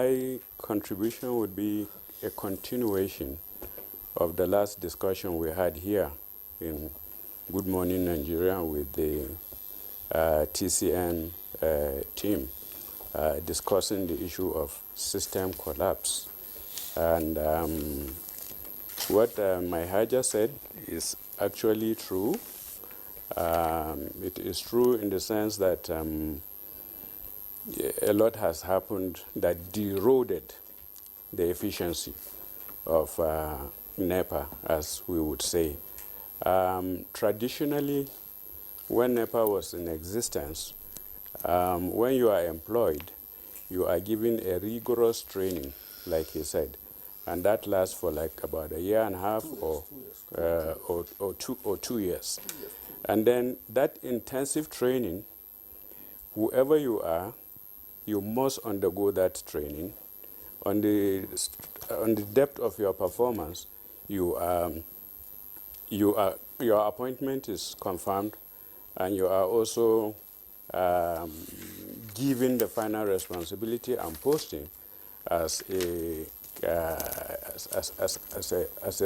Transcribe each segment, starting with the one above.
My contribution would be a continuation of the last discussion we had here in Good Morning Nigeria with the TCN team discussing the issue of system collapse. And what my Haja said is actually true. It is true in the sense that a lot has happened that eroded the efficiency of NEPA, as we would say. Traditionally, when NEPA was in existence, when you are employed, you are given a rigorous training, like he said, and that lasts for like about a year and a half or 2 years. And then that intensive training, whoever you are, you must undergo that training. On the depth of your performance, your appointment is confirmed, and you are also given the final responsibility and posting as a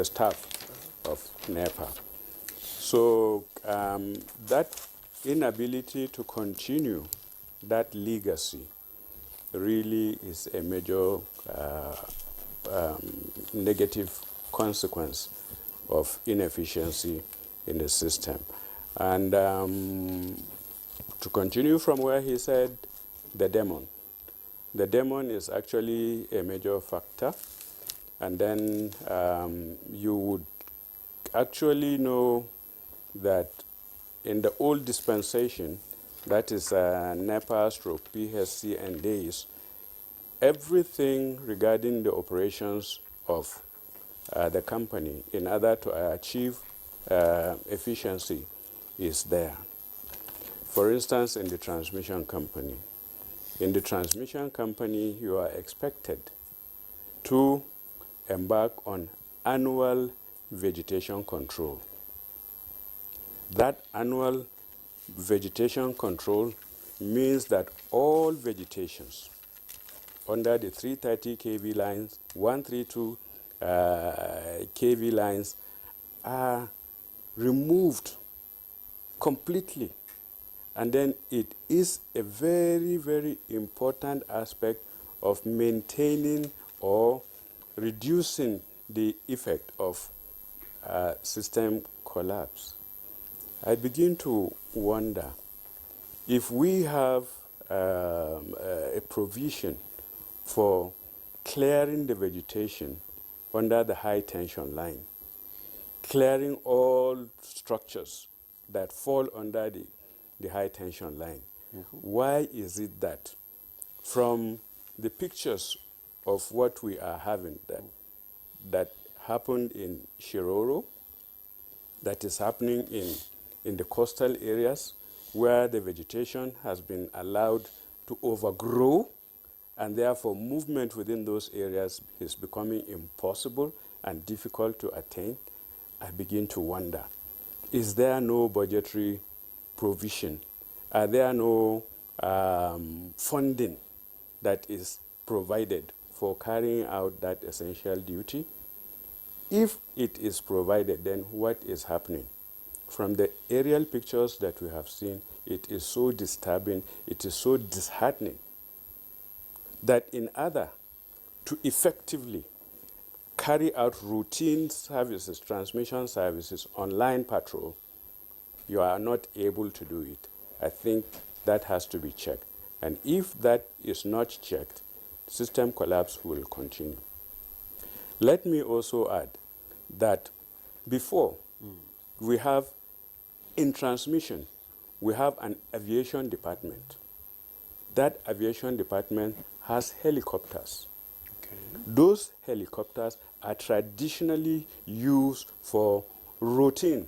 staff of NEPA. So that inability to continue that legacy really is a major negative consequence of inefficiency in the system. And to continue from where he said, the demon. The demon is actually a major factor. And then you would actually know that in the old dispensation, that is NEPA stroke PHC and days, everything regarding the operations of the company in order to achieve efficiency is there. For instance, in the transmission company. In the transmission company, you are expected to embark on annual vegetation control. That annual vegetation control means that all vegetations under the 330 kV lines, 132 kV lines are removed completely. And then it is a very, very important aspect of maintaining or reducing the effect of system collapse. I begin to wonder if we have a provision for clearing the vegetation under the high tension line, clearing all structures that fall under the high tension line. Mm-hmm. Why is it that from the pictures of what we are having that happened in Shiroro, that is happening in the coastal areas where the vegetation has been allowed to overgrow, and therefore movement within those areas is becoming impossible and difficult to attain, I begin to wonder, is there no budgetary provision? Are there no funding that is provided for carrying out that essential duty? If it is provided, then what is happening? From the aerial pictures that we have seen, it is so disturbing, it is so disheartening that in order to effectively carry out routine services, transmission services, online patrol, you are not able to do it. I think that has to be checked. And if that is not checked, system collapse will continue. Let me also add that before we have, in transmission, we have an aviation department. That aviation department has helicopters. Okay. Those helicopters are traditionally used for routine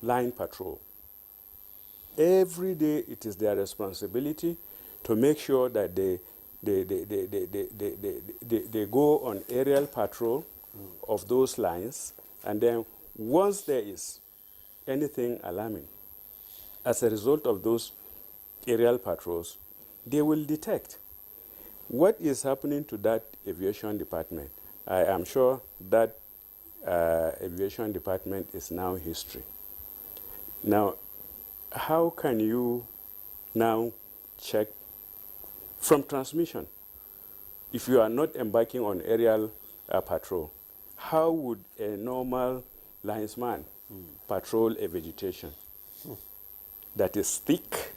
line patrol. Every day it is their responsibility to make sure that they go on aerial patrol of those lines, and then once there is anything alarming, as a result of those aerial patrols, they will detect. What is happening to that aviation department? I am sure that aviation department is now history. Now, how can you now check from transmission? If you are not embarking on aerial patrol, how would a normal linesman patrol a vegetation that is thick,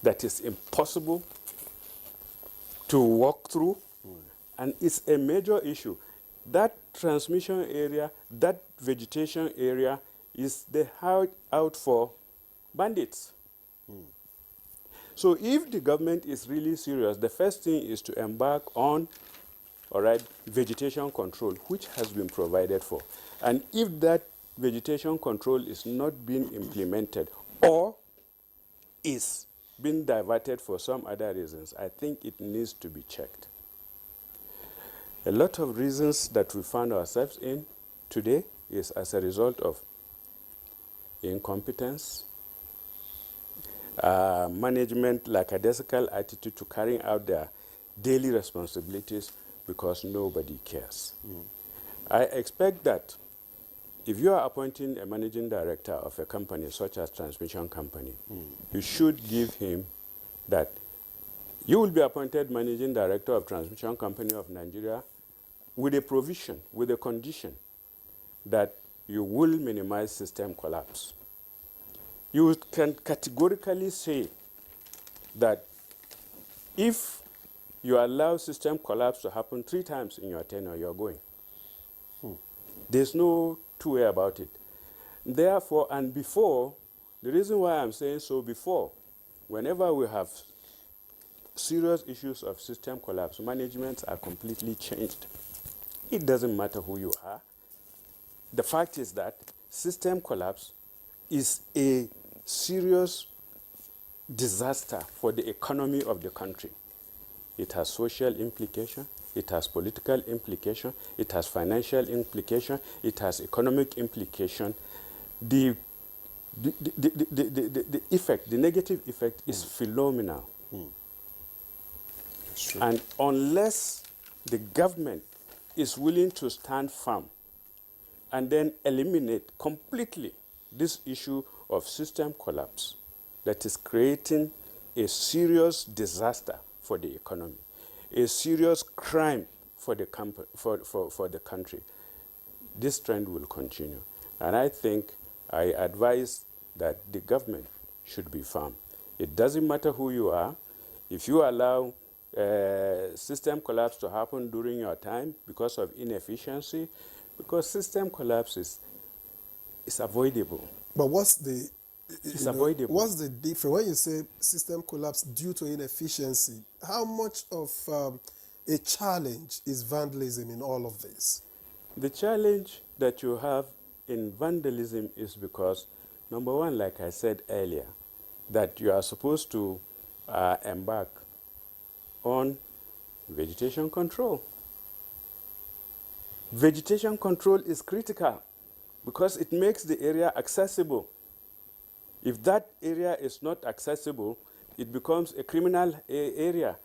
that is impossible to walk through? And it's a major issue. That transmission area, that vegetation area is the hideout for bandits. So if the government is really serious, the first thing is to embark on, all right, vegetation control, which has been provided for. And if that vegetation control is not being implemented or is being diverted for some other reasons, I think it needs to be checked. A lot of reasons that we find ourselves in today is as a result of incompetence, management lackadaisical attitude to carrying out their daily responsibilities because nobody cares. I expect that if you are appointing a managing director of a company such as transmission company, you should give him that you will be appointed managing director of transmission company of Nigeria with a provision, with a condition that you will minimize system collapse. You can categorically say that if you allow system collapse to happen 3 times in your tenure, you're going. There's no two way about it. Therefore, and before, the reason why I'm saying so before, whenever we have serious issues of system collapse, managements are completely changed. It doesn't matter who you are. The fact is that system collapse is a serious disaster for the economy of the country. It has social implication, it has political implication, it has financial implication, it has economic implication. The effect, the negative effect is phenomenal. That's true. And unless the government is willing to stand firm and then eliminate completely this issue of system collapse that is creating a serious disaster for the economy, a serious crime for the, for the country, this trend will continue. And I think I advise that the government should be firm. It doesn't matter who you are. If you allow system collapse to happen during your time because of inefficiency, because system collapse is avoidable. But what's the It's avoidable. What's the difference when you say system collapse due to inefficiency? How much of a challenge is vandalism in all of this? The challenge that you have in vandalism is because, number one, like I said earlier, that you are supposed to embark on vegetation control. Vegetation control is critical because it makes the area accessible. If that area is not accessible, it becomes a criminal area.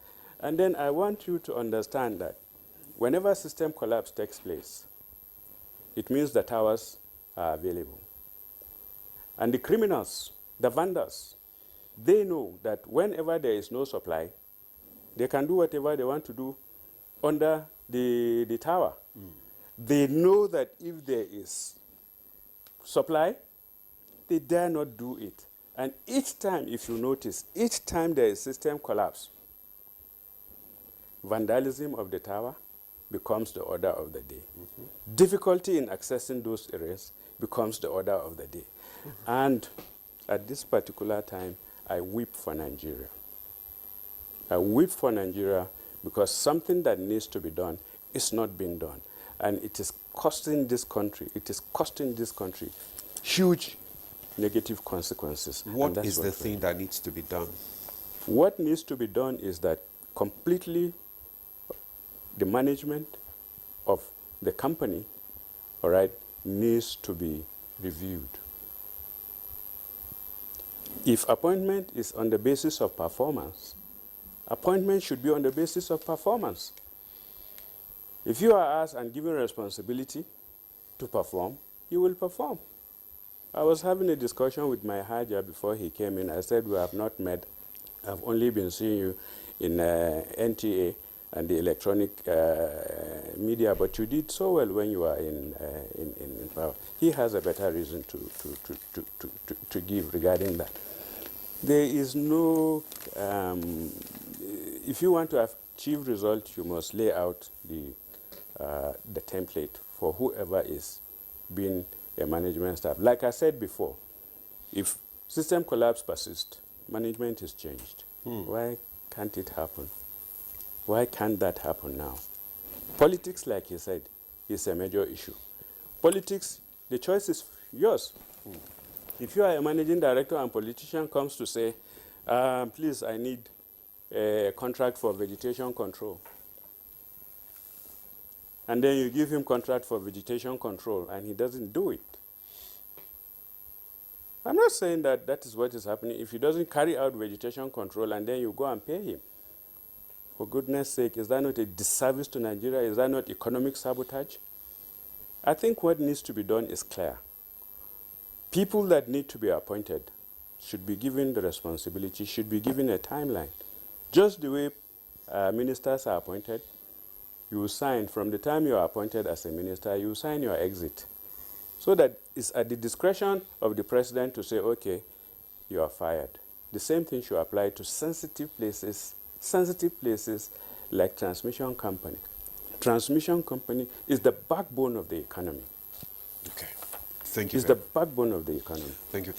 And then I want you to understand that whenever system collapse takes place, it means the towers are available. And the criminals, the vendors, they know that whenever there is no supply, they can do whatever they want to do under the tower. They know that if there is supply, they dare not do it. And each time, if you notice, each time there is system collapse, vandalism of the tower becomes the order of the day. Difficulty in accessing those areas becomes the order of the day. And at this particular time, I weep for Nigeria. I weep for Nigeria because something that needs to be done is not being done. And it is costing this country, huge negative consequences. What is the thing that needs to be done? What needs to be done is that completely the management of the company, all right, needs to be reviewed. If appointment is on the basis of performance Appointment should be on the basis of performance. If you are asked and given responsibility to perform, you will perform. I was having a discussion with my Haja before he came in. I said, we have not met. I've only been seeing you in NTA and the electronic media, but you did so well when you were in power. He has a better reason to give regarding that. There is no, if you want to achieve results, you must lay out the template for whoever is being a management staff. Like I said before, if system collapse persists, management is changed. Why can't it happen? Why can't that happen now? Politics, like he said, is a major issue. Politics, the choice is yours. If you are a managing director and politician comes to say, please, I need a contract for vegetation control, and then you give him contract for vegetation control and he doesn't do it. I'm not saying that that is what is happening. If he doesn't carry out vegetation control and then you go and pay him, for goodness sake, is that not a disservice to Nigeria? Is that not economic sabotage? I think what needs to be done is clear. People that need to be appointed should be given the responsibility, should be given a timeline. Just the way ministers are appointed, you sign, from the time you are appointed as a minister, you sign your exit. So that it's at the discretion of the president to say, okay, you are fired. The same thing should apply to sensitive places like transmission company. Transmission company is the backbone of the economy. Okay. Thank you. It's the backbone of the economy. Thank you.